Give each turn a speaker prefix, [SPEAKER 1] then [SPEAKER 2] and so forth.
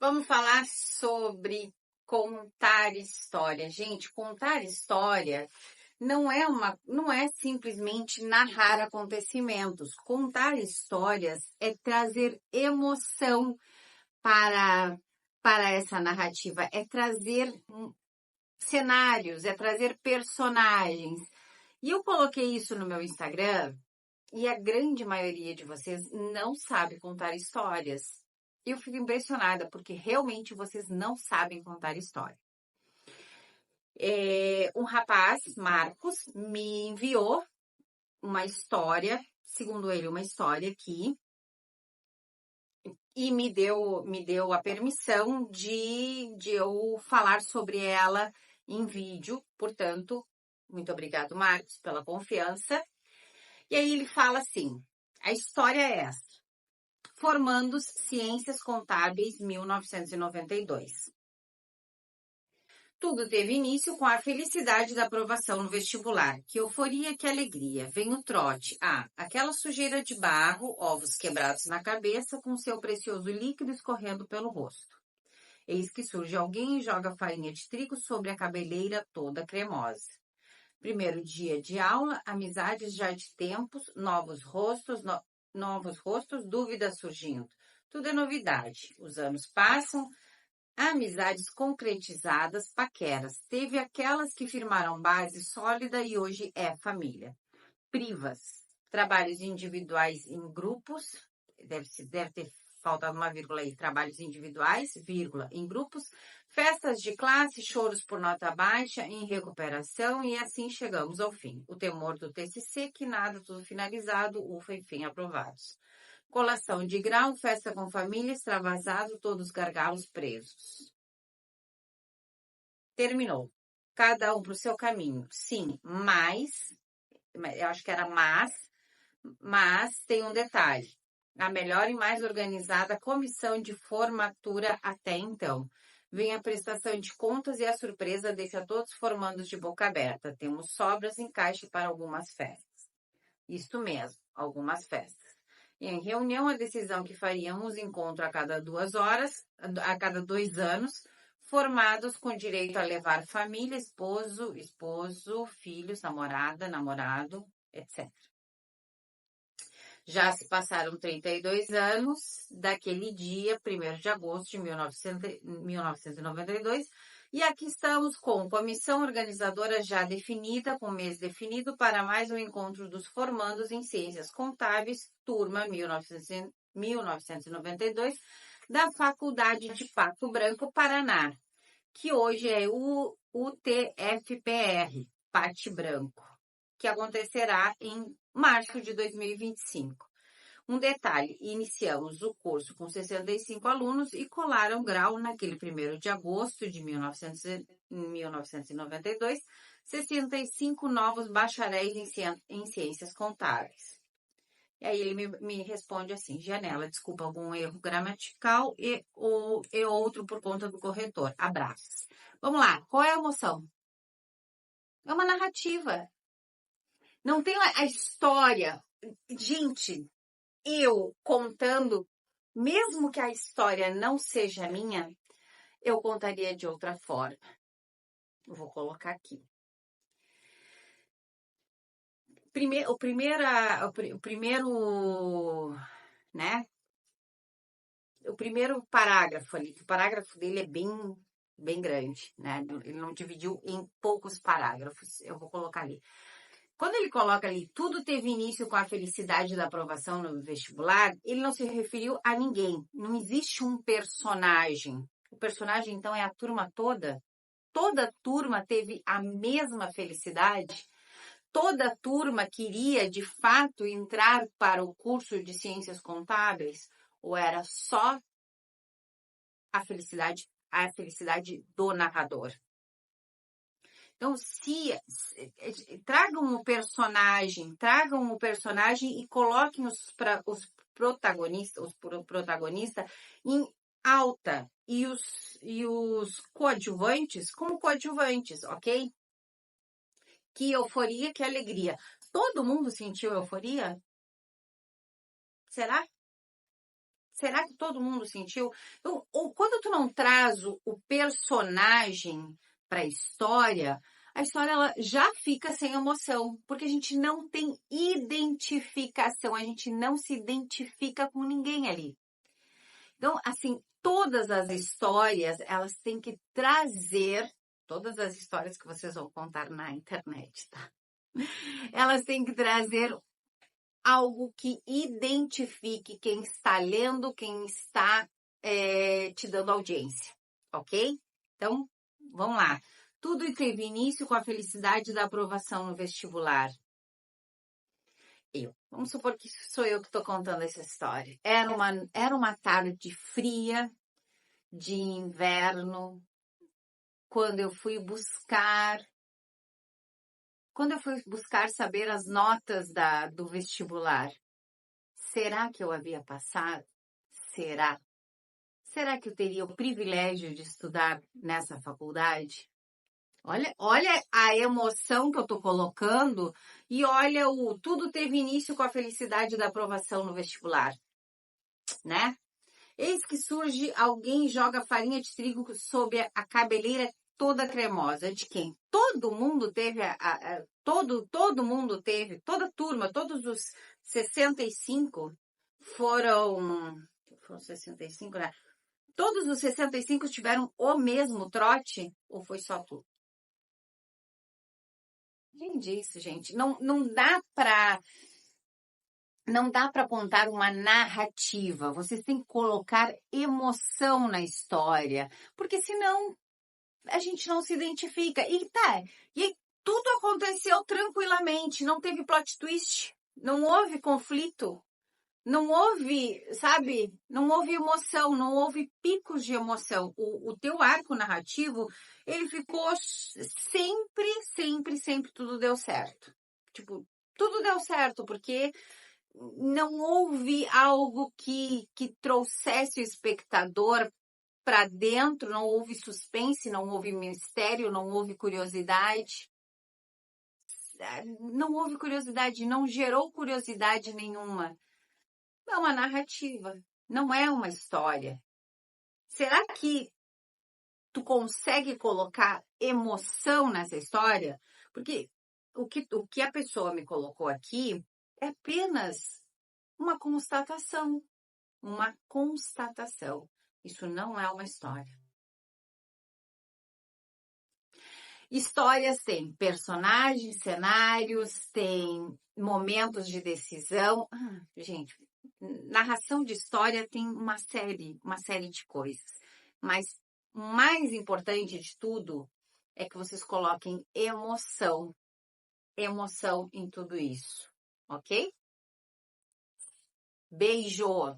[SPEAKER 1] Vamos falar sobre contar história. Gente, contar história não é simplesmente narrar acontecimentos. Contar histórias é trazer emoção para, para essa narrativa, é trazer cenários, é trazer personagens. E eu coloquei isso no meu Instagram e a grande maioria de vocês não sabe contar histórias. Eu fico impressionada, porque realmente vocês não sabem contar história. Um rapaz, Marcos, me enviou uma história, segundo ele, uma história aqui, e me deu a permissão de eu falar sobre ela em vídeo. Portanto, muito obrigado, Marcos, pela confiança. E aí ele fala assim, a história é essa. Formandos Ciências Contábeis, 1992. Tudo teve início com a felicidade da aprovação no vestibular. Que euforia, que alegria. Vem o trote. Aquela sujeira de barro, ovos quebrados na cabeça, com seu precioso líquido escorrendo pelo rosto. Eis que surge alguém e joga farinha de trigo sobre a cabeleira toda cremosa. Primeiro dia de aula, amizades já de tempos, novos rostos, dúvidas surgindo. Tudo é novidade. Os anos passam, amizades concretizadas, paqueras. Teve aquelas que firmaram base sólida e hoje é família. Privas, trabalhos individuais em grupos, deve ter faltado uma vírgula aí, trabalhos individuais, vírgula, em grupos, festas de classe, choros por nota baixa, em recuperação, e assim chegamos ao fim. O temor do TCC, que nada, tudo finalizado, ufa, enfim, aprovados. Colação de grau, festa com família, extravasado, todos gargalos presos. Terminou. Cada um para o seu caminho. Sim, eu acho que era mas tem um detalhe. A melhor e mais organizada comissão de formatura até então. Vem a prestação de contas e a surpresa deixa todos formandos de boca aberta. Temos sobras em caixa para algumas festas. Isto mesmo, algumas festas. Em reunião, a decisão que faríamos encontro a cada 2 horas, a cada 2 anos, formados com direito a levar família, esposo, filhos, namorada, namorado, etc. Já se passaram 32 anos daquele dia, 1º de agosto de 1992, e aqui estamos com comissão organizadora já definida, com mês definido, para mais um encontro dos formandos em Ciências Contábeis, turma 1992, da Faculdade de Pato Branco, Paraná, que hoje é o UTFPR, Pate Branco, que acontecerá em março de 2025. Um detalhe, iniciamos o curso com 65 alunos e colaram grau naquele 1º de agosto de 1992, 65 novos bacharéis em ciências contábeis. E aí ele me responde assim, Janela, desculpa algum erro gramatical e outro por conta do corretor. Abraços. Vamos lá, qual é a emoção? É uma narrativa. Não tem a história. Gente, eu contando, mesmo que a história não seja minha, eu contaria de outra forma. Eu vou colocar aqui. O primeiro parágrafo ali, que o parágrafo dele é bem grande, né? Ele não dividiu em poucos parágrafos. Eu vou colocar ali. Quando ele coloca ali, tudo teve início com a felicidade da aprovação no vestibular, ele não se referiu a ninguém. Não existe um personagem. O personagem, então, é a turma toda? Toda a turma teve a mesma felicidade? Toda a turma queria, de fato, entrar para o curso de Ciências Contábeis? Ou era só a felicidade do narrador? Então, tragam o personagem e coloquem os protagonistas em alta e os coadjuvantes como coadjuvantes, ok? Que euforia, que alegria. Todo mundo sentiu euforia? Será? Será que todo mundo sentiu? Ou quando tu não traz o personagem para a história ela já fica sem emoção, porque a gente não tem identificação, a gente não se identifica com ninguém ali. Então, assim, todas as histórias, elas têm que trazer, todas as histórias que vocês vão contar na internet, tá? Elas têm que trazer algo que identifique quem está lendo, quem está te dando audiência, ok? Então, vamos lá. Tudo teve início com a felicidade da aprovação no vestibular. Vamos supor que sou eu que estou contando essa história. Era uma tarde fria de inverno, quando eu fui buscar saber as notas do vestibular. Será que eu havia passado? Será? Será que eu teria o privilégio de estudar nessa faculdade? Olha a emoção que eu estou colocando e olha tudo teve início com a felicidade da aprovação no vestibular, né? Eis que surge alguém joga farinha de trigo sob a cabeleira toda cremosa. De quem? Todo mundo teve, todo mundo teve, toda a turma, todos os 65 foram 65, né? Todos os 65 tiveram o mesmo trote ou foi só tu? Entendi isso, gente. Não dá para contar uma narrativa. Vocês têm que colocar emoção na história, porque senão a gente não se identifica. E tudo aconteceu tranquilamente, não teve plot twist, não houve conflito, não houve, sabe? Não houve emoção, não houve picos de emoção. O teu arco narrativo, ele ficou sempre tudo deu certo. Tipo, tudo deu certo, porque não houve algo que trouxesse o espectador para dentro, não houve suspense, não houve mistério, não houve curiosidade. Não houve curiosidade, não gerou curiosidade nenhuma. É uma narrativa, não é uma história. Será que tu consegue colocar emoção nessa história? Porque o que a pessoa me colocou aqui é apenas uma constatação. Uma constatação. Isso não é uma história. Histórias têm personagens, cenários, tem momentos de decisão. Gente, narração de história tem uma série de coisas. Mas o mais importante de tudo é que vocês coloquem emoção em tudo isso, ok? Beijo!